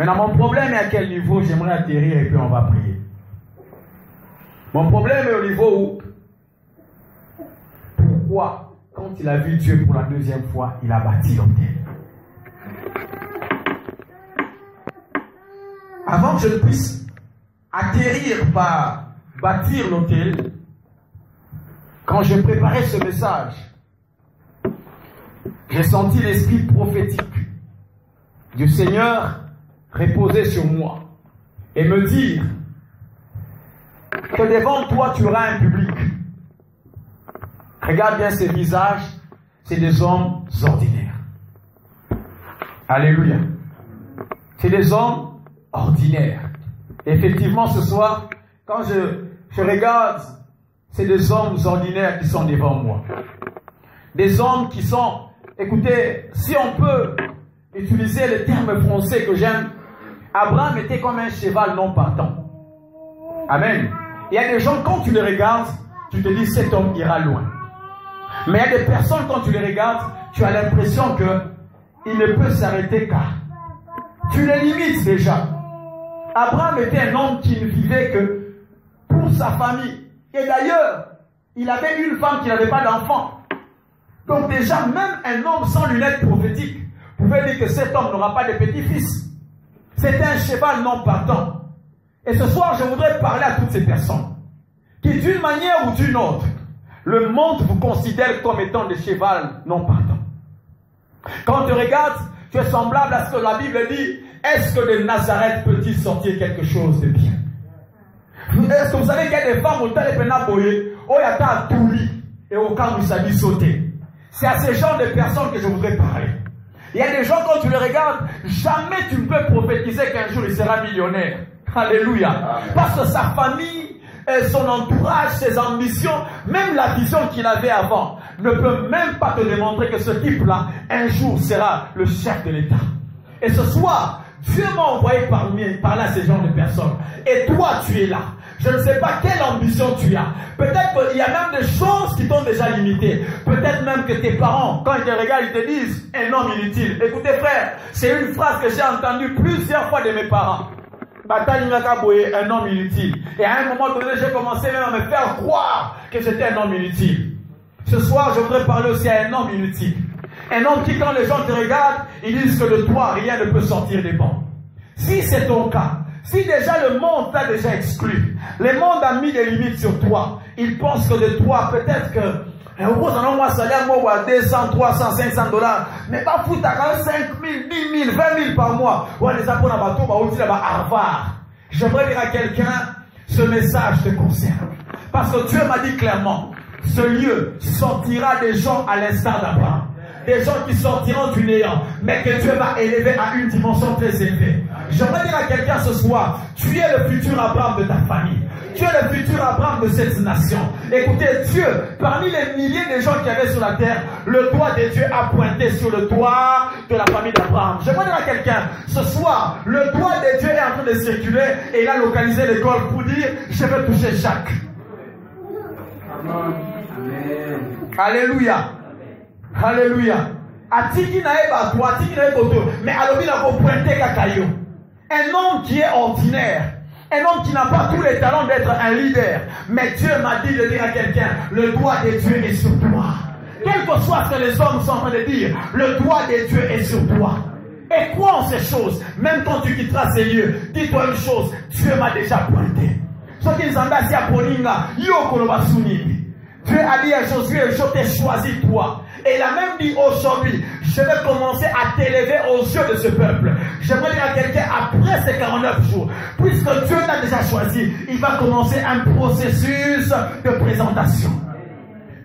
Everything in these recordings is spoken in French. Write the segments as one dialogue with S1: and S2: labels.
S1: Maintenant, mon problème est à quel niveau j'aimerais atterrir et puis on va prier. Mon problème est au niveau où, pourquoi, quand il a vu Dieu pour la deuxième fois, il a bâti l'autel. Avant que je ne puisse atterrir par bâtir l'autel, quand je préparais ce message, j'ai senti l'esprit prophétique du Seigneur reposer sur moi et me dire que devant toi tu auras un public. Regarde bien ces visages, c'est des hommes ordinaires. Alléluia. C'est des hommes ordinaires. Effectivement, ce soir, quand je regarde, c'est des hommes ordinaires qui sont devant moi. Des hommes qui sont, écoutez, si on peut utiliser le terme français que j'aime, Abraham était comme un cheval non partant. Amen. Il y a des gens, quand tu les regardes, tu te dis, cet homme ira loin. Mais il y a des personnes, quand tu les regardes, tu as l'impression qu'il ne peut s'arrêter qu'à. Tu les limites déjà. Abraham était un homme qui ne vivait que pour sa famille. Et d'ailleurs, il avait une femme qui n'avait pas d'enfant. Donc déjà, même un homme sans lunettes prophétiques pouvait dire que cet homme n'aura pas de petit-fils. C'était un cheval non partant. Et ce soir, je voudrais parler à toutes ces personnes qui, d'une manière ou d'une autre, le monde vous considère comme étant des chevals non partants. Quand tu regardes, tu es semblable à ce que la Bible dit. Est-ce que de Nazareth peut-il sortir quelque chose de bien? Est-ce que vous savez qu'il y a des femmes au Talepena Boye, au Yata Touli et au Kamoussadi sauté? C'est à ces genres de personnes que je voudrais parler. Il y a des gens, quand tu les regardes, jamais tu ne peux prophétiser qu'un jour il sera millionnaire. Alléluia. Parce que sa famille, son entourage, ses ambitions, même la vision qu'il avait avant, ne peut même pas te démontrer que ce type-là, un jour, sera le chef de l'État. Et ce soir, Dieu m'a envoyé parler à ces genres de personnes. Et toi, tu es là. Je ne sais pas quelle ambition tu as. Peut-être qu'il y a même des choses qui t'ont déjà limité. Peut-être même que tes parents, quand ils te regardent, ils te disent un homme inutile. Écoutez frère, c'est une phrase que j'ai entendue plusieurs fois de mes parents. Un homme inutile. Et à un moment donné, j'ai commencé même à me faire croire que j'étais un homme inutile. Ce soir, je voudrais parler aussi à un homme inutile. Un homme qui, quand les gens te regardent, ils disent que de toi, rien ne peut sortir des bons. Si c'est ton cas, si déjà le monde t'a déjà exclu, le monde a mis des limites sur toi, ils pensent que de toi, peut-être que moi, salaire, moi, 200, 300, 500 $, mais pas foutre à 5 000, 10 000, 20 000 par mois. Ouais, les Japonais, Harvard. J'aimerais dire à quelqu'un, ce message te concerne. Parce que Dieu m'a dit clairement, ce lieu sortira des gens à l'instar d'Abraham. Des gens qui sortiront du néant, mais que Dieu va élever à une dimension très élevée. J'aimerais dire à quelqu'un ce soir, tu es le futur Abraham de ta famille. Tu es le futur Abraham de cette nation. Écoutez, Dieu, parmi les milliers de gens qu'il y avait sur la terre, le doigt de Dieu a pointé sur le toit de la famille d'Abraham. J'aimerais dire à quelqu'un, ce soir, le doigt de Dieu est en train de circuler et il a localisé l'école pour dire, je veux toucher Jacques. Amen. Alléluia. Alléluia. Mais un homme qui est ordinaire, un homme qui n'a pas tous les talents d'être un leader, mais Dieu m'a dit de dire à quelqu'un, le doigt de Dieu est sur toi. Quel que soit ce que les hommes sont en train de dire, le doigt de Dieu est sur toi. Et crois en ces choses, même quand tu quitteras ces lieux, dis-toi une chose, Dieu m'a déjà pointé. Dieu a dit à Josué, je t'ai choisi toi. Et il a même dit aujourd'hui, je vais commencer à t'élever aux yeux de ce peuple. J'aimerais dire à quelqu'un, après ces 49 jours, puisque Dieu t'a déjà choisi, il va commencer un processus de présentation.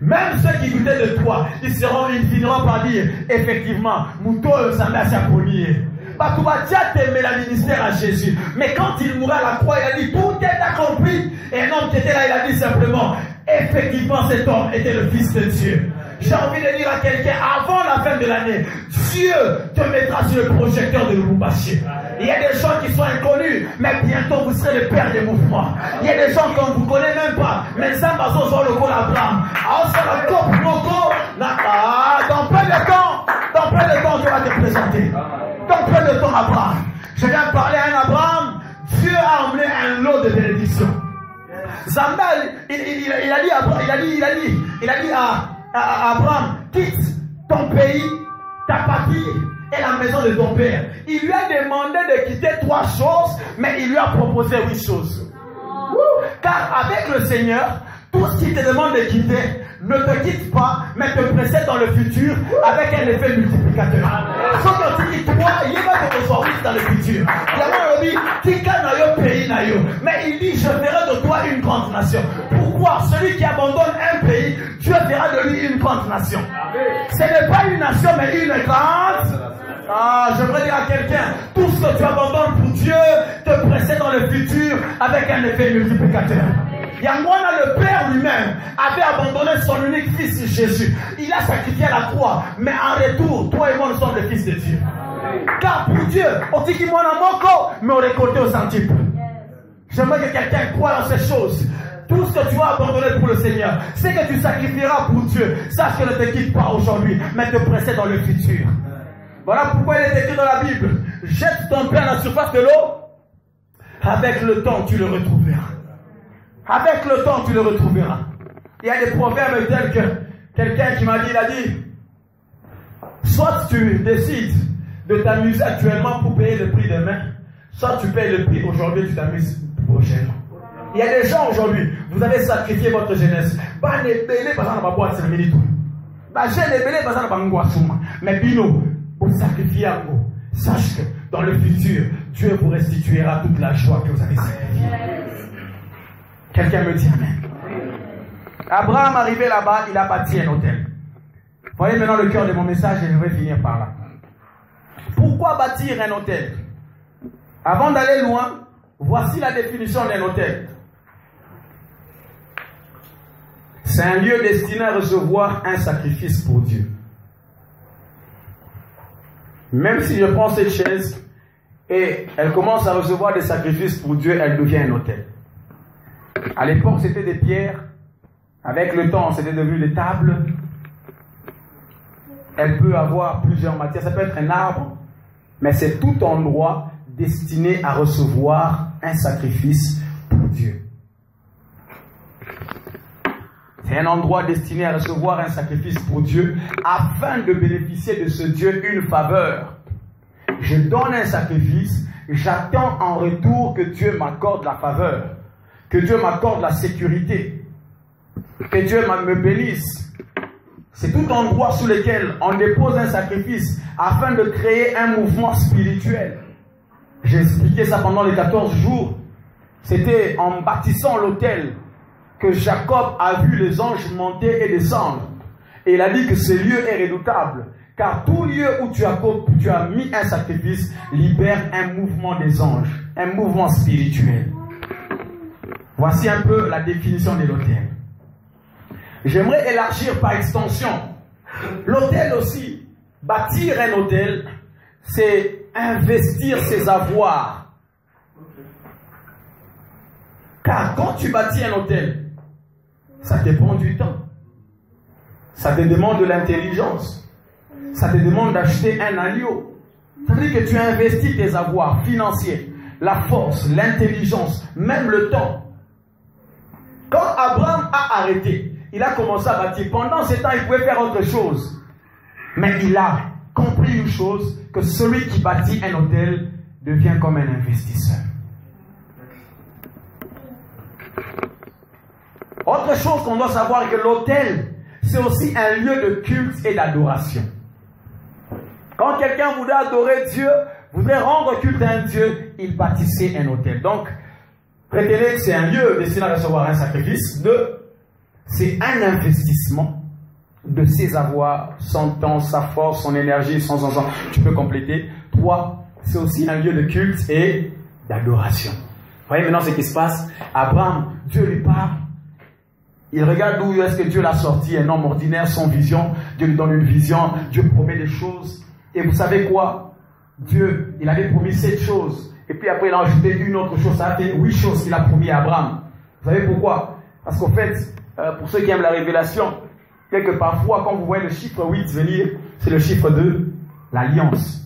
S1: Même ceux qui doutaient de toi, ils finiront par dire, effectivement, Mouto Zambia Ponier. Batoubatia t'aimait le ministère à Jésus. Mais quand il mourra à la croix, il a dit, tout est accompli. Et un homme qui était là, il a dit simplement, effectivement, cet homme était le Fils de Dieu. J'ai envie de dire à quelqu'un, avant la fin de l'année, Dieu te mettra sur le projecteur de Lubumbashi. Il y a des gens qui sont inconnus, mais bientôt vous serez le père des mouvements. Il y a des gens qu'on ne vous connaît même pas, mais ça va se voir le col Abraham. Dans peu de temps, tu vas te présenter. Dans peu de temps, Abraham. Je viens parler à un Abraham. Dieu a emmené un lot de bénédictions. Zambal, il a dit à Abraham, quitte ton pays, ta patrie et la maison de ton père. Il lui a demandé de quitter 3 choses, mais il lui a proposé 8 choses. Car avec le Seigneur, tout ce qu'il te demande de quitter, ne te quitte pas, mais te précède dans le futur avec un effet multiplicateur. Sauf que tu dis, toi, il va te recevoir dans le futur. Mais il dit, je ferai de toi une grande nation. Pourquoi? Celui qui abandonne un pays, Dieu fera de lui une grande nation. Ce n'est pas une nation, mais une grande. J'aimerais dire à quelqu'un, tout ce que tu abandonnes pour Dieu te précède dans le futur avec un effet multiplicateur. Yangwana, le Père lui-même, avait abandonné son unique fils Jésus. Il a sacrifié à la croix. Mais en retour, toi et moi, nous sommes les fils de Dieu. Car pour Dieu, on dit qu'il m'en a moko, mais on récolte au centuple. J'aimerais que quelqu'un croie dans ces choses. Tout ce que tu as abandonné pour le Seigneur, c'est que tu sacrifieras pour Dieu. Sache que ne te quitte pas aujourd'hui, mais te précède dans le futur. Voilà pourquoi il est écrit dans la Bible. Jette ton pain à la surface de l'eau. Avec le temps, tu le retrouveras. Avec le temps, tu le retrouveras. Il y a des proverbes tels que quelqu'un qui m'a dit, il a dit, soit tu décides de t'amuser actuellement pour payer le prix demain, soit tu payes le prix aujourd'hui, tu t'amuses prochainement. Il y a des gens aujourd'hui, vous avez sacrifié votre jeunesse. Mais bino, vous sacrifiez à vous. Sache que dans le futur, Dieu vous restituera toute la joie que vous avez sacrifiée. Quelqu'un me dit amen. Abraham arrivé là-bas, il a bâti un hôtel. Voyez maintenant le cœur de mon message et je vais finir par là. Pourquoi bâtir un hôtel? Avant d'aller loin, voici la définition d'un hôtel. C'est un lieu destiné à recevoir un sacrifice pour Dieu. Même si je prends cette chaise et elle commence à recevoir des sacrifices pour Dieu, elle devient un hôtel. À l'époque, c'était des pierres. Avec le temps, c'était devenu des tables. Elle peut avoir plusieurs matières. Ça peut être un arbre, mais c'est tout endroit destiné à recevoir un sacrifice pour Dieu. C'est un endroit destiné à recevoir un sacrifice pour Dieu afin de bénéficier de ce Dieu une faveur. Je donne un sacrifice, j'attends en retour que Dieu m'accorde la faveur, que Dieu m'accorde la sécurité, que Dieu me bénisse. C'est tout endroit sous lequel on dépose un sacrifice afin de créer un mouvement spirituel. J'ai expliqué ça pendant les 14 jours. C'était en bâtissant l'autel que Jacob a vu les anges monter et descendre. Et il a dit que ce lieu est redoutable. Car tout lieu où tu as mis un sacrifice libère un mouvement des anges, un mouvement spirituel. Voici un peu la définition de l'autel. J'aimerais élargir par extension. L'autel aussi, bâtir un autel, c'est investir ses avoirs. Car quand tu bâtis un autel, ça te prend du temps. Ça te demande de l'intelligence. Ça te demande d'acheter un agneau. Ça veut dire que tu investis tes avoirs financiers, la force, l'intelligence, même le temps. Quand Abraham a arrêté, il a commencé à bâtir. Pendant ce temps, il pouvait faire autre chose. Mais il a compris une chose, que celui qui bâtit un hôtel devient comme un investisseur. Autre chose qu'on doit savoir, que l'autel, c'est aussi un lieu de culte et d'adoration. Quand quelqu'un voudrait adorer Dieu, voudrait rendre culte à un Dieu, il bâtissait un autel. Donc, retenez que c'est un lieu destiné à recevoir un sacrifice. C'est un investissement de ses avoirs, son temps, sa force, son énergie, son sang. Tu peux compléter. 3, c'est aussi un lieu de culte et d'adoration. Vous voyez maintenant ce qui se passe. Abraham, Dieu lui parle. Il regarde d'où est-ce que Dieu l'a sorti, un homme ordinaire, sans vision. Dieu lui donne une vision, Dieu promet des choses. Et vous savez quoi? Dieu, il avait promis 7 choses. Et puis après, il a ajouté une autre chose. Ça a fait 8 choses qu'il a promis à Abraham. Vous savez pourquoi? Parce qu'en fait, pour ceux qui aiment la révélation, quelque parfois, quand vous voyez le chiffre 8 venir, c'est le chiffre de l'alliance.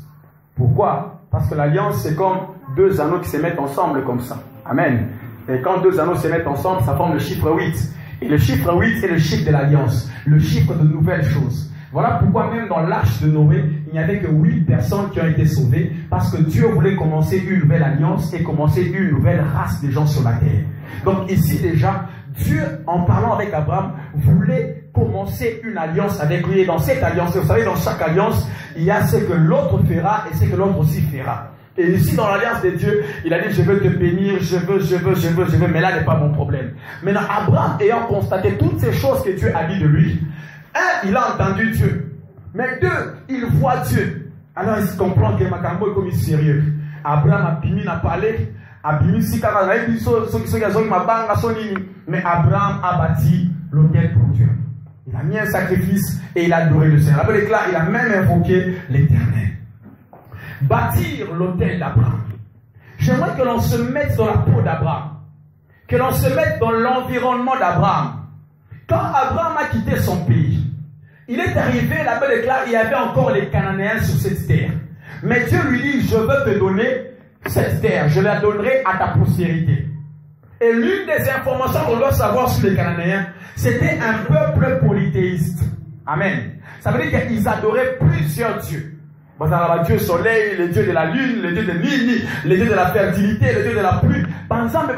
S1: Pourquoi? Parce que l'alliance, c'est comme deux anneaux qui se mettent ensemble comme ça. Amen. Et quand deux anneaux se mettent ensemble, ça forme le chiffre 8. Et le chiffre 8 est le chiffre de l'alliance, le chiffre de nouvelles choses. Voilà pourquoi même dans l'arche de Noé, il n'y avait que 8 personnes qui ont été sauvées, parce que Dieu voulait commencer une nouvelle alliance et commencer une nouvelle race de gens sur la terre. Donc ici déjà, Dieu, en parlant avec Abraham, voulait commencer une alliance avec lui. Et dans cette alliance, vous savez, dans chaque alliance, il y a ce que l'autre fera et ce que l'autre aussi fera. Et ici, dans l'alliance de Dieu, il a dit, je veux te bénir, je veux, mais là n'est pas mon problème. Maintenant, Abraham, ayant constaté toutes ces choses que Dieu a dit de lui, un, il a entendu Dieu. Mais deux, il voit Dieu. Alors, il comprend que Makambo est comme sérieux. Abraham a fini à parler. Mais Abraham a bâti l'autel pour Dieu. Il a mis un sacrifice et il a adoré le Seigneur. La Bible déclare, il a même invoqué l'Éternel. Bâtir l'autel d'Abraham. J'aimerais que l'on se mette dans la peau d'Abraham. Que l'on se mette dans l'environnement d'Abraham. Quand Abraham a quitté son pays, il est arrivé, la Bible déclare, il y avait encore les Cananéens sur cette terre. Mais Dieu lui dit, je veux te donner cette terre, je la donnerai à ta postérité. Et l'une des informations qu'on doit savoir sur les Cananéens, c'était un peuple polythéiste. Amen. Ça veut dire qu'ils adoraient plusieurs dieux. Dieu soleil, le dieu de la lune, le dieu de Nini, le dieu de la fertilité, le dieu de la pluie. Par exemple,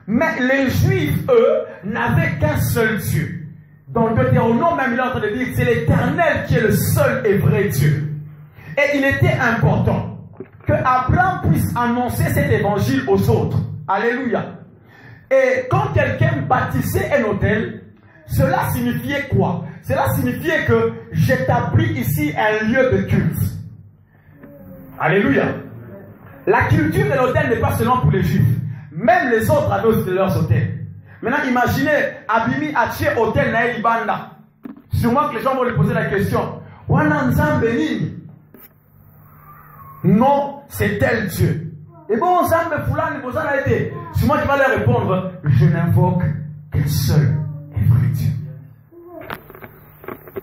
S1: mais les Juifs, eux, n'avaient qu'un seul Dieu. Dans le Deutéronome, même il est en train de dire que c'est l'Éternel qui est le seul et vrai Dieu. Et il était important que Abraham puisse annoncer cet évangile aux autres. Alléluia. Et quand quelqu'un bâtissait un autel, cela signifiait quoi? Cela signifiait que j'établis ici un lieu de culte. Alléluia. La culture de l'autel n'est pas seulement pour les Juifs. Même les autres avaient aussi leurs hôtels. Maintenant, imaginez, Abimi Aché hôtel Naël Banda. Sûrement que les gens vont lui poser la question. Non, c'est tel Dieu. Et bon, sûrement qu'il va leur répondre, je n'invoque qu'un seul et vrai Dieu.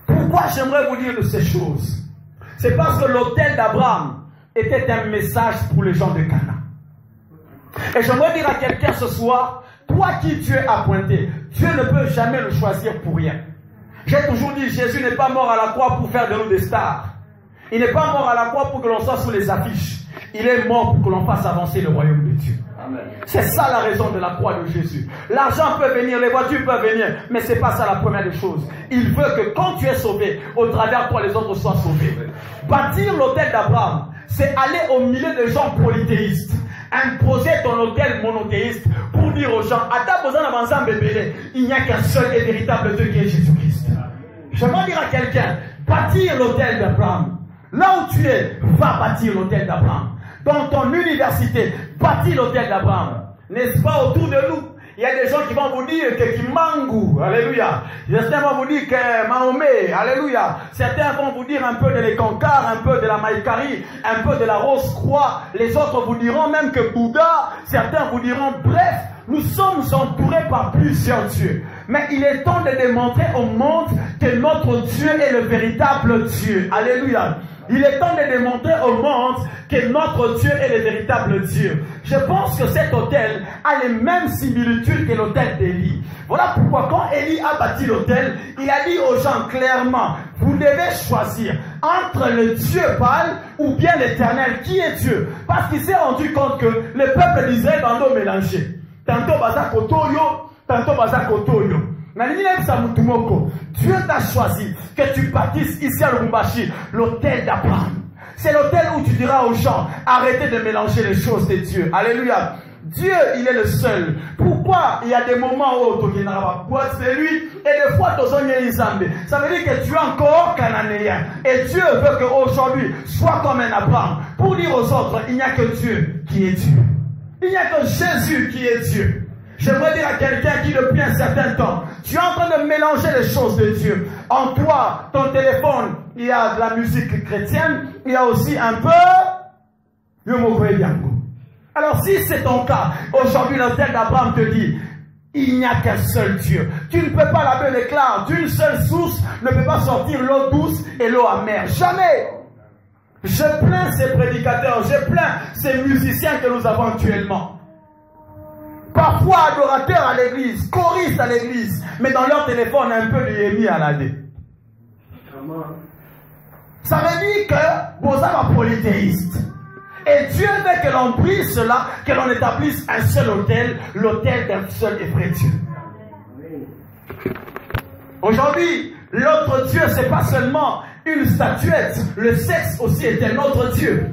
S1: Pourquoi j'aimerais vous dire de ces choses? C'est parce que l'autel d'Abraham était un message pour les gens de Cana. Et j'aimerais dire à quelqu'un ce soir, toi qui Dieu a pointé, Dieu ne peut jamais le choisir pour rien. J'ai toujours dit, Jésus n'est pas mort à la croix pour faire de nous des stars. Il n'est pas mort à la croix pour que l'on soit sous les affiches. Il est mort pour que l'on fasse avancer le royaume de Dieu. C'est ça la raison de la croix de Jésus. L'argent peut venir, les voitures peuvent venir, mais ce n'est pas ça la première des choses. Il veut que quand tu es sauvé, au travers de toi, les autres soient sauvés. Bâtir l'autel d'Abraham, c'est aller au milieu des gens polythéistes. Imposer ton autel monothéiste pour dire aux gens, il n'y a qu'un seul et véritable Dieu qui est Jésus-Christ. J'aimerais dire à quelqu'un, bâtir l'autel d'Abraham. Là où tu es, va bâtir l'autel d'Abraham. Dans ton université, bâtis l'autel d'Abraham. N'est-ce pas, autour de nous? Il y a des gens qui vont vous dire que Kimangu, alléluia. Certains vont vous dire que Mahomet, alléluia. Certains vont vous dire un peu de l'Ekankar, un peu de la Maïkari, un peu de la Rose-Croix. Les autres vous diront même que Bouddha. Certains vous diront, bref, nous sommes entourés par plusieurs dieux. Mais il est temps de démontrer au monde que notre Dieu est le véritable Dieu. Alléluia. Il est temps de démontrer au monde que notre Dieu est le véritable Dieu. Je pense que cet autel a les mêmes similitudes que l'autel d'Élie. Voilà pourquoi quand Élie a bâti l'autel, il a dit aux gens clairement, vous devez choisir entre le Dieu Baal ou bien l'Éternel. Qui est Dieu? Parce qu'il s'est rendu compte que le peuple d'Israël va nous mélanger. Tantôt Baza Kotoyo, tantôt Baza Kotoyo. Dieu t'a choisi que tu bâtisses ici à Lubumbashi l'autel d'Abraham. C'est l'autel où tu diras aux gens, arrêtez de mélanger les choses de Dieu. Alléluia. Dieu, il est le seul. Pourquoi il y a des moments où c'est lui et des fois ça veut dire que tu es encore cananéen. Et Dieu veut qu'aujourd'hui sois comme un Abraham. Pour dire aux autres, il n'y a que Dieu qui est Dieu. Il n'y a que Jésus qui est Dieu. J'aimerais dire à quelqu'un qui depuis un certain temps, tu es en train de mélanger les choses de Dieu. En toi, ton téléphone, il y a de la musique chrétienne, il y a aussi un peu Alors si c'est ton cas, aujourd'hui l'autel d'Abraham te dit, il n'y a qu'un seul Dieu. Tu ne peux pas, la Bible déclare, d'une seule source ne peut pas sortir l'eau douce et l'eau amère. Jamais. Je plains ces prédicateurs, je plains ces musiciens que nous avons actuellement. Parfois adorateurs à l'église, choristes à l'église, mais dans leur téléphone un peu de Yémi à l'année. Ça veut dire que vous êtes un polythéiste. Et Dieu veut que l'on brise cela, que l'on établisse un seul autel, l'autel d'un seul et vrai Dieu. Aujourd'hui, l'autre Dieu, ce n'est pas seulement une statuette. Le sexe aussi est un autre Dieu.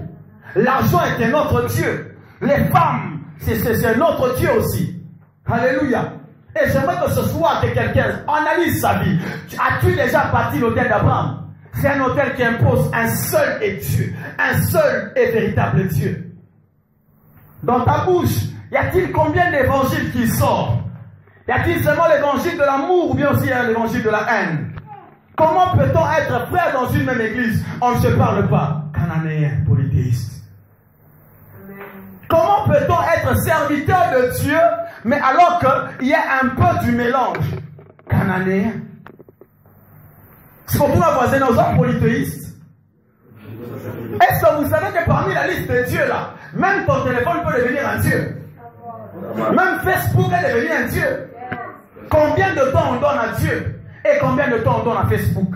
S1: L'argent est un autre Dieu. Les femmes, c'est un autre Dieu aussi. Alléluia. Et j'aimerais que ce soir que quelqu'un analyse sa vie. As-tu déjà bâti l'autel d'Abraham? C'est un autel qui impose un seul et Dieu. Un seul et véritable Dieu. Dans ta bouche, y a-t-il combien d'évangiles qui sortent? Y a-t-il seulement l'évangile de l'amour ou bien aussi l'évangile de la haine? Comment peut-on être frère dans une même église? On ne se parle pas. Cananéen, polythéiste. Comment peut-on être serviteur de Dieu, mais alors qu'il y a un peu du mélange? Cananéen. C'est pour ma voisine aux hommes polythéistes. Est-ce que vous savez que parmi la liste de Dieu là, même ton téléphone peut devenir un Dieu? Même Facebook peut devenir un Dieu. Combien de temps on donne à Dieu et combien de temps on donne à Facebook?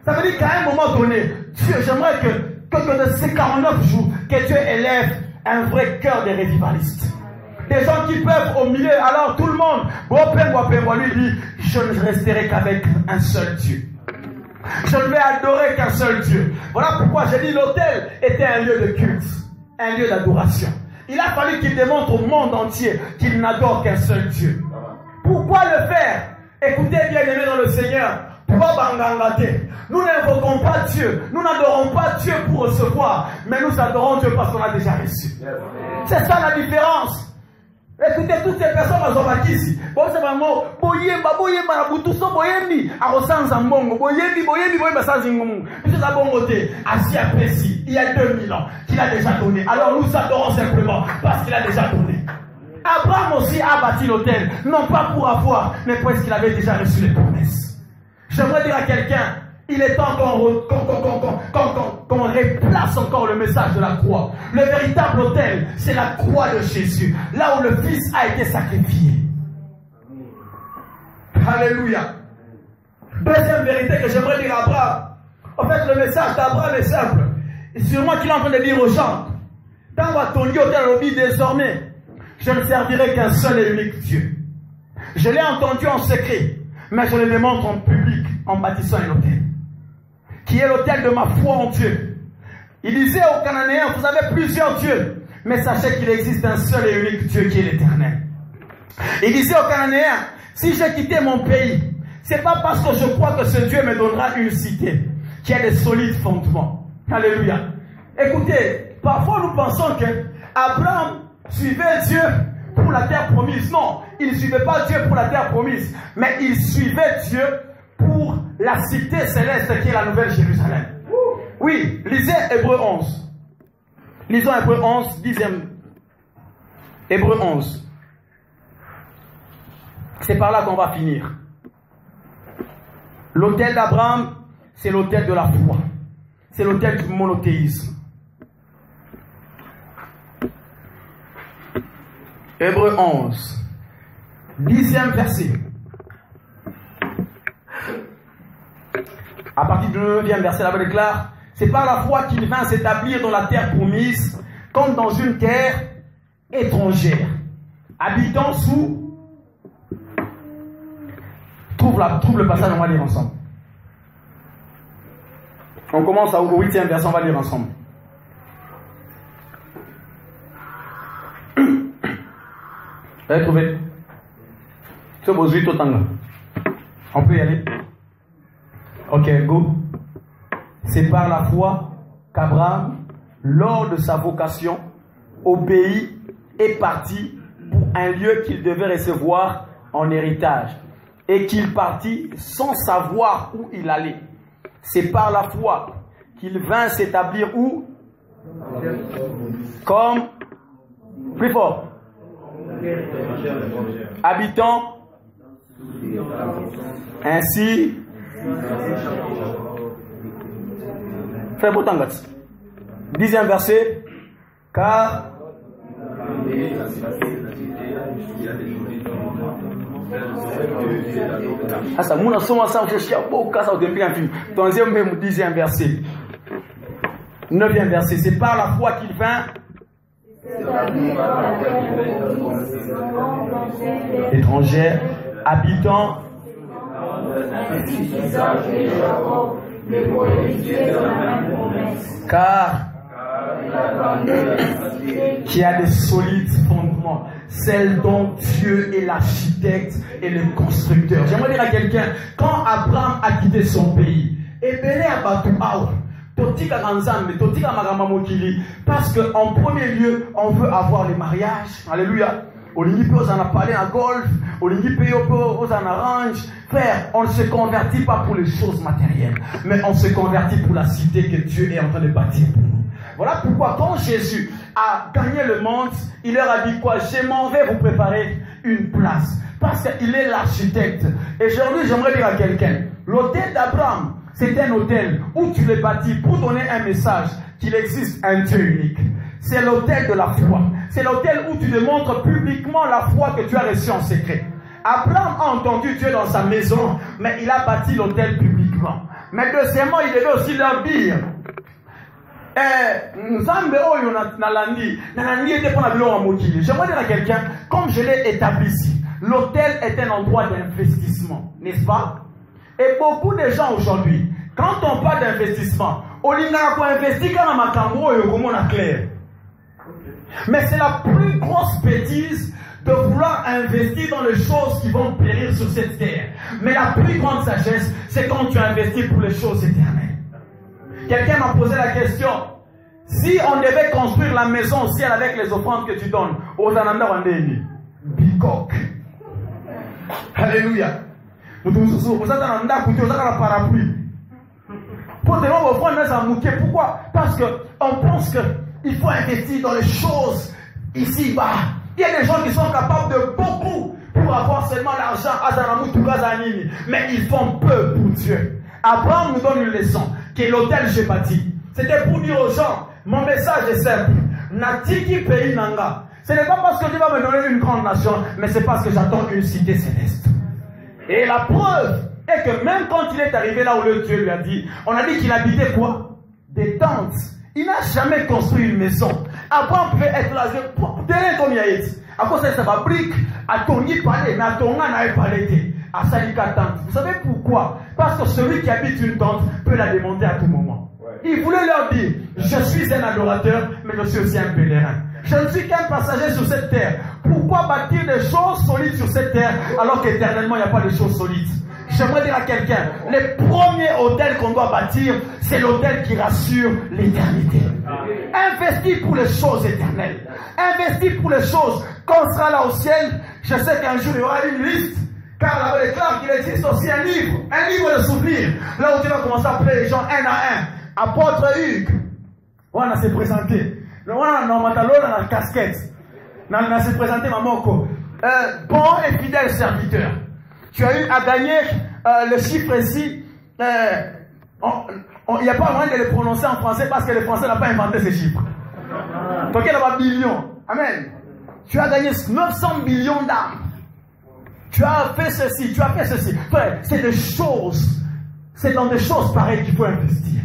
S1: Ça veut dire qu'à un moment donné, Dieu, j'aimerais que de ces 49 jours, que Dieu élève un vrai cœur de revivalistes. Des gens qui peuvent au milieu, alors tout le monde, lui dit, je ne resterai qu'avec un seul Dieu. Je ne vais adorer qu'un seul Dieu. Voilà pourquoi j'ai dit l'autel était un lieu de culte, un lieu d'adoration. Il a fallu qu'il démontre au monde entier qu'il n'adore qu'un seul Dieu. Pourquoi le faire? Écoutez bien aimés dans le Seigneur. Nous n'invoquons pas Dieu, nous n'adorons pas Dieu pour recevoir, mais nous adorons Dieu parce qu'on a déjà reçu. C'est ça la différence. Écoutez, toutes ces personnes qui sont ici, il y a 2000 ans qu'il a déjà donné. Alors nous adorons simplement parce qu'il a déjà donné. Abraham aussi a bâti l'autel, non pas pour avoir, mais parce qu'il avait déjà reçu les promesses. J'aimerais dire à quelqu'un, il est temps qu'on replace encore le message de la croix. Le véritable autel, c'est la croix de Jésus, là où le Fils a été sacrifié. Alléluia. Deuxième vérité que j'aimerais dire à Abraham. En fait, le message d'Abraham est simple. Et sûrement qu'il est en train de dire aux gens, dans votre autel, désormais, je ne servirai qu'un seul et unique Dieu. Je l'ai entendu en secret, mais je le démontre en public en bâtissant un autel, qui est l'autel de ma foi en Dieu. Il disait aux Cananéens, vous avez plusieurs dieux, mais sachez qu'il existe un seul et unique Dieu qui est l'Éternel. Il disait aux Cananéens, si j'ai quitté mon pays, c'est pas parce que je crois que ce Dieu me donnera une cité qui a des solides fondements. Alléluia. Écoutez, parfois nous pensons que Abraham suivait Dieu pour la terre promise. Non, il ne suivait pas Dieu pour la terre promise, mais il suivait Dieu pour la cité céleste qui est la nouvelle Jérusalem. Oui, lisez Hébreu 11. Lisons Hébreu 11, 10e. Hébreu 11. C'est par là qu'on va finir. L'autel d'Abraham, c'est l'autel de la foi. C'est l'autel du monothéisme. Hébreu 11, 10e verset. À partir du 9e verset, la Bible déclare, c'est par la foi qu'il vint s'établir dans la terre promise, comme dans une terre étrangère, habitant sous... Trouve le passage, on va lire ensemble. On commence au 8e verset, on va lire ensemble. Vous avez trouvé? On peut y aller? Ok, go. C'est par la foi qu'Abraham, lors de sa vocation, obéit et partit pour un lieu qu'il devait recevoir en héritage. Et qu'il partit sans savoir où il allait. C'est par la foi qu'il vint s'établir où? Comme, plus fort, habitant ainsi. Fais beau tangat. 10e verset. Car ça mon ensemble ça je suis beaucoup ça au début un film. 10e verset. 9e verset, c'est par la foi qu'il vint étrangère, habitant car qui a des solides fondements, celle dont Dieu est l'architecte et le constructeur. J'aimerais dire à quelqu'un, quand Abraham a quitté son pays, parce qu'en premier lieu, on veut avoir les mariages. Alléluia. On a parlé en golf, on arrange. Frère, on ne se convertit pas pour les choses matérielles, mais on se convertit pour la cité que Dieu est en train de bâtir pour nous. Voilà pourquoi quand Jésus a gagné le monde, il leur a dit quoi? Je m'en vais vous préparer une place. Parce qu'il est l'architecte. Et aujourd'hui, j'aimerais dire à quelqu'un, l'hôtel d'Abraham, c'est un hôtel où tu l'as bâti pour donner un message qu'il existe un Dieu unique. C'est l'hôtel de la foi. C'est l'hôtel où tu démontres publiquement la foi que tu as reçue en secret. Abraham a entendu Dieu dans sa maison, mais il a bâti l'hôtel publiquement. Mais deuxièmement, il devait aussi leur dire, j'aimerais dire à quelqu'un, comme je l'ai établi ici, l'hôtel est un endroit d'investissement, n'est-ce pas? Et beaucoup de gens aujourd'hui, quand on parle d'investissement, on investit dans ma cambo et on clair. Mais c'est la plus grosse bêtise de vouloir investir dans les choses qui vont périr sur cette terre. Mais la plus grande sagesse, c'est quand tu investis pour les choses éternelles. Quelqu'un m'a posé la question, si on devait construire la maison au ciel avec les offrandes que tu donnes, aux Ananda Wandeni, Bikok. Alléluia. Pourquoi? Parce qu'on pense qu'il faut investir dans les choses ici-bas. Il y a des gens qui sont capables de beaucoup pour avoir seulement l'argent, mais ils font peu pour Dieu. Abraham nous donne une leçon, qui est l'hôtel que j'ai bâti. C'était pour dire aux gens, mon message est simple. Natiki pays nanga. Ce n'est pas parce que Dieu va me donner une grande nation, mais c'est parce que j'attends une cité céleste. Et la preuve est que même quand il est arrivé là où le Dieu lui a dit, on a dit qu'il habitait quoi? Des tentes. Il n'a jamais construit une maison. Abraham pouvait être là, derrière comme il y a été. À cause de sa fabrique, à Tony Palais, mais à Tonga n'a pas été. À Salika tente. Vous savez pourquoi? Parce que celui qui habite une tente peut la demander à tout moment. Il voulait leur dire, je suis un adorateur, mais je suis aussi un pèlerin. Je ne suis qu'un passager sur cette terre. Pourquoi bâtir des choses solides sur cette terre alors qu'éternellement il n'y a pas de choses solides? J'aimerais dire à quelqu'un, le premier hôtel qu'on doit bâtir, c'est l'hôtel qui rassure l'éternité. Investis pour les choses éternelles. Investis pour les choses. Quand on sera là au ciel, je sais qu'un jour il y aura une liste. Car là-bas, il déclare qu'il existe aussi un livre de souvenirs. Là où tu vas commencer à appeler les gens un à un. Apôtre Hugues, on a se présenté. On a la casquette. On a se présenté Mamoko. Bon et fidèle serviteur. Tu as eu à gagner le chiffre ici. Il n'y a pas moyen de le prononcer en français parce que le français n'a pas inventé ces chiffres. Donc il y a billion. Amen. Tu as gagné 900 millions d'âmes. Tu as fait ceci, tu as fait ceci. C'est des choses. C'est dans des choses pareilles qu'il faut investir.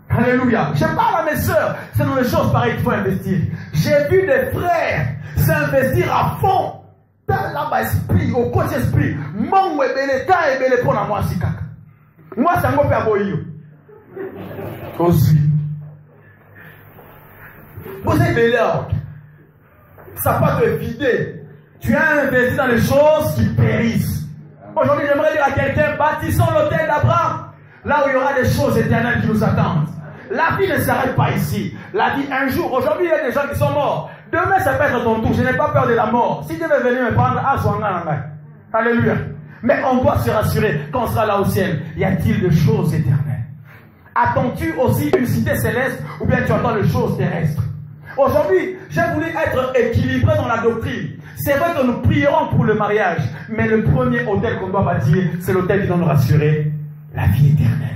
S1: Alléluia. Je parle à mes soeurs. C'est dans des choses pareilles qu'il faut investir. J'ai vu des frères s'investir à fond dans l'esprit, au côté esprit. Moi, c'est un peu aboyé. Aussi. Vous êtes là. Ça va te vider. Tu as investi dans les choses qui périssent. Aujourd'hui, j'aimerais dire à quelqu'un, bâtissons l'hôtel d'Abraham. Là où il y aura des choses éternelles qui nous attendent. La vie ne s'arrête pas ici. La vie, un jour, aujourd'hui, il y a des gens qui sont morts. Demain, ça peut être ton tour. Je n'ai pas peur de la mort. Si Dieu veut venir me prendre, alléluia. Mais on doit se rassurer quand on sera là au ciel. Y a-t-il de choses éternelles? Attends-tu aussi une cité céleste ou bien tu attends les choses terrestres? Aujourd'hui, j'ai voulu être équilibré dans la doctrine. C'est vrai que nous prierons pour le mariage, mais le premier hôtel qu'on doit bâtir, c'est l'hôtel qui doit nous rassurer la vie éternelle.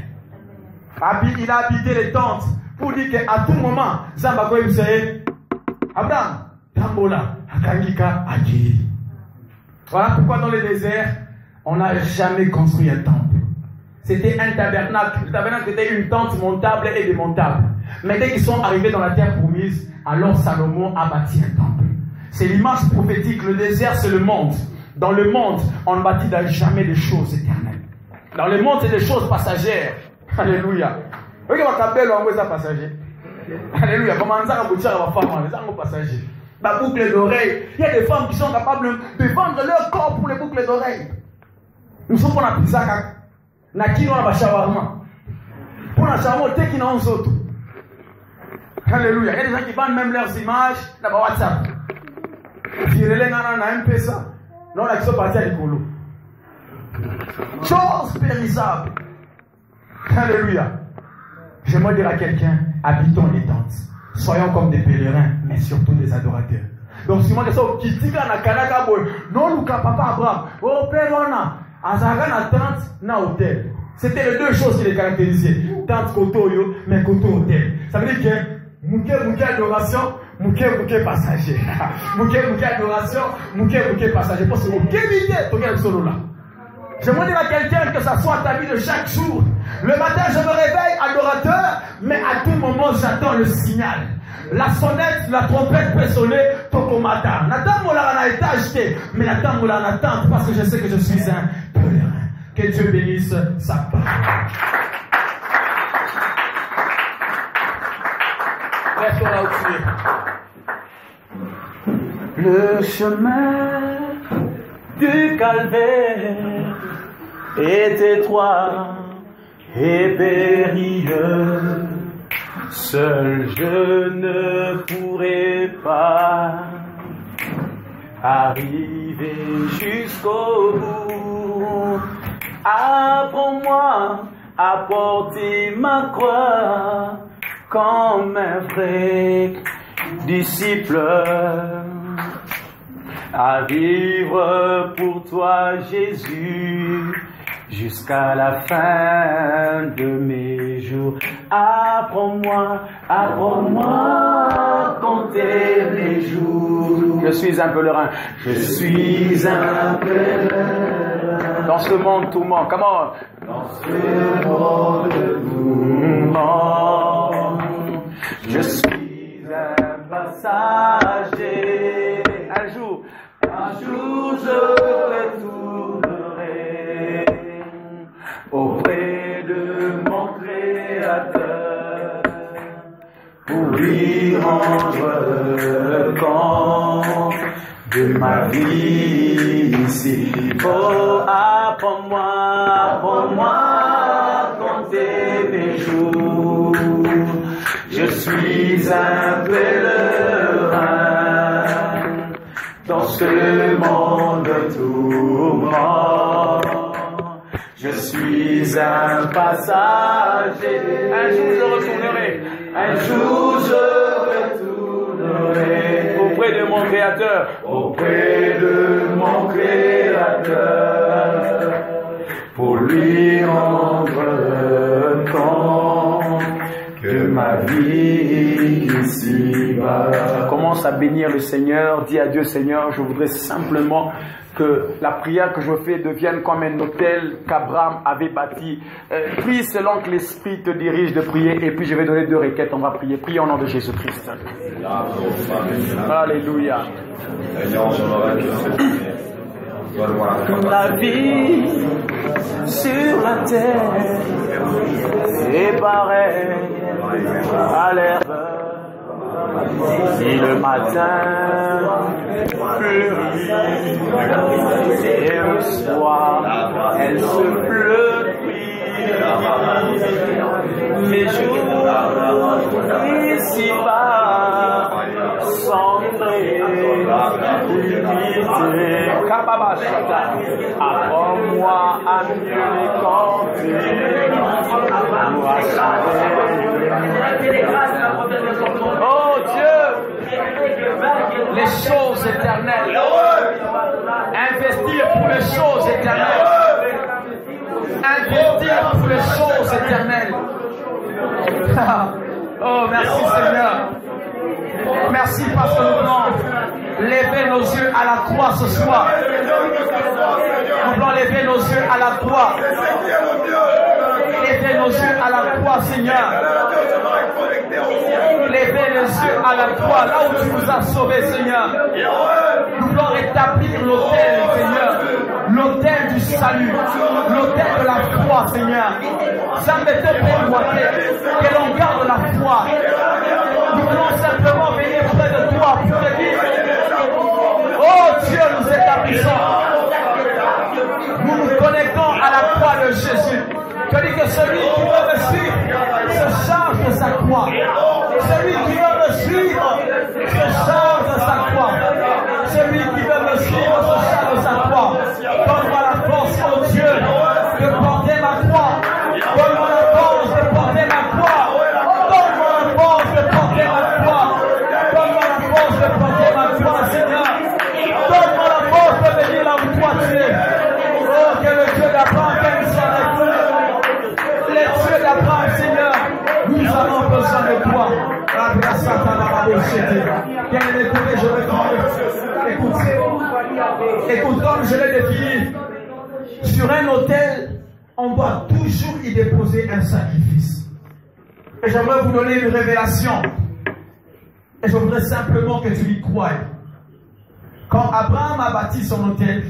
S1: Il a habité les tentes pour dire qu'à tout moment, Zamba Koye Mseye, Abraham, Tambola, Akangika, Aki. Voilà pourquoi dans le désert, on n'a jamais construit un temple. C'était un tabernacle. Le tabernacle était une tente montable et démontable. Mais dès qu'ils sont arrivés dans la terre promise, alors Salomon a bâti un temple. C'est l'image prophétique. Le désert, c'est le monde. Dans le monde, on ne bâtit jamais des choses éternelles. Dans le monde, c'est des choses passagères. Alléluia. Regarde, passager. Alléluia. Comment on a des passagers. La boucle d'oreille. Il y a des femmes qui sont capables de vendre leur corps pour les boucles d'oreille. Nous sommes pour la pizza. Nakino na shawarma. Pour la shawarma, t'es qui n'ont autres. Alléluia. Il y a des gens qui vendent même leurs images dans WhatsApp. Virez-les dans un pesa. Non, là, ils sont partis à l'écolo. Chose périssable. Alléluia. J'aimerais dire à quelqu'un, habitons les tentes. Soyons comme des pèlerins, mais surtout des adorateurs. Donc, si moi, je suis qui dit que na kanaka boy, non, Luka, papa Abraham, oh, père, Azara na tente, na hôtel. C'était les deux choses qui les caractérisaient. Tente kotoyo, mais koto hôtel. Ça veut dire que mouké adoration, mouké passager. Mouké adoration, mouké passager. Parce que quelle idée, tu regardes solo là. J'aimerais dire à quelqu'un que ça soit ta vie de chaque jour. Le matin, je me réveille adorateur, mais à tout moment, j'attends le signal. La sonnette, la trompette peut sonner tôt au matin. Nathan Moula n'a été acheté, mais Nathan Moula n'attend parce que je sais que je suis un pèlerin. Que Dieu bénisse sa parole. Restons là où tu es. Le chemin du calvaire est étroit et périlleux. Seul je ne pourrai pas arriver jusqu'au bout. Apprends-moi à porter ma croix comme un vrai disciple, à vivre pour toi Jésus jusqu'à la fin de mes jours. Apprends-moi à compter mes jours. Je suis un pèlerin. Je suis un pèlerin. Dans ce monde tourment. Comment? Dans ce monde tourment. Je suis un passager. Un jour je retournerai auprès de mon Créateur pour lui rendre compte de ma vie ici. Oh, apprends-moi à compter mes jours. Je suis un pèlerin dans ce monde tourment. Je suis un passager. Un jour je retournerai. Un jour je retournerai auprès de mon Créateur. Auprès de mon Créateur pour lui rendre compte de ma vie ici-bas. Commence à bénir le Seigneur. Dis à Dieu, Seigneur, je voudrais simplement que la prière que je fais devienne comme un hôtel qu'Abraham avait bâti. Prie selon que l'Esprit te dirige de prier. Et puis je vais donner 2 requêtes. On va prier. Prie au nom de Jésus-Christ. Alléluia. La vie sur la terre est pareille à l'herbe. Et le matin fleurit et le soir elle se fleurit. Mes jours ici-bas cendrés, humidés. Apprends-moi à mieux les compter. Oh Dieu, les choses éternelles. Investir pour les choses éternelles. Investir pour les choses éternelles. Oh, merci Seigneur. Merci parce que nous voulons lever nos yeux à la croix ce soir. Nous voulons lever nos yeux à la croix. Lever nos yeux à la croix, Seigneur. Lever les yeux à la croix, là où tu nous as sauvés, Seigneur. Nous voulons rétablir l'autel, Seigneur. L'autel du salut. L'autel de la foi, Seigneur. Ça me fait que l'on garde la foi. Nous voulons simplement venir près de toi pour te dire, oh Dieu, nous établissons. Nous nous connectons à la croix de Jésus. Je dis que celui qui veut me suivre se charge de sa croix. Celui qui veut me suivre se charge de sa croix. Celui qui veut me suivre se charge de sa croix. Donne-moi la force, oh Dieu, de porter ma croix. Donne-moi la force de porter ma croix. Donne-moi la force de porter ma croix. Donne-moi la force de porter ma croix, Seigneur. Donne-moi la force de venir là où toi tu es. Oh, que le Dieu d'Abraham vienne soit avec nous. Les dieux d'Abraham, Seigneur, nous avons besoin de toi. Bien-aimé, je veux écoute, écoute, comme je l'ai défini, sur un autel, on doit toujours y déposer un sacrifice. Et j'aimerais vous donner une révélation. Et je voudrais simplement que tu y croies. Quand Abraham a bâti son autel,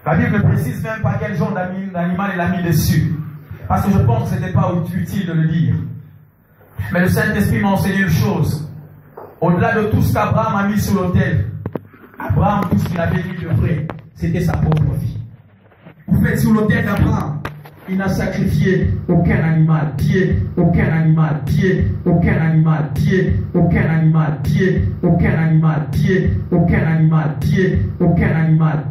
S1: la Bible ne précise même pas quel genre d'animal il a mis dessus. Parce que je pense que ce n'était pas utile de le dire. Mais le Saint-Esprit m'a enseigné une chose. Au-delà de tout ce qu'Abraham a mis sur l'autel, Abraham, tout ce qu'il avait mis de vrai, c'était sa propre vie. Vous faites sur l'autel d'Abraham, il n'a sacrifié aucun animal, aucun animal, aucun animal, aucun animal, aucun animal, aucun animal, aucun animal, aucun animal,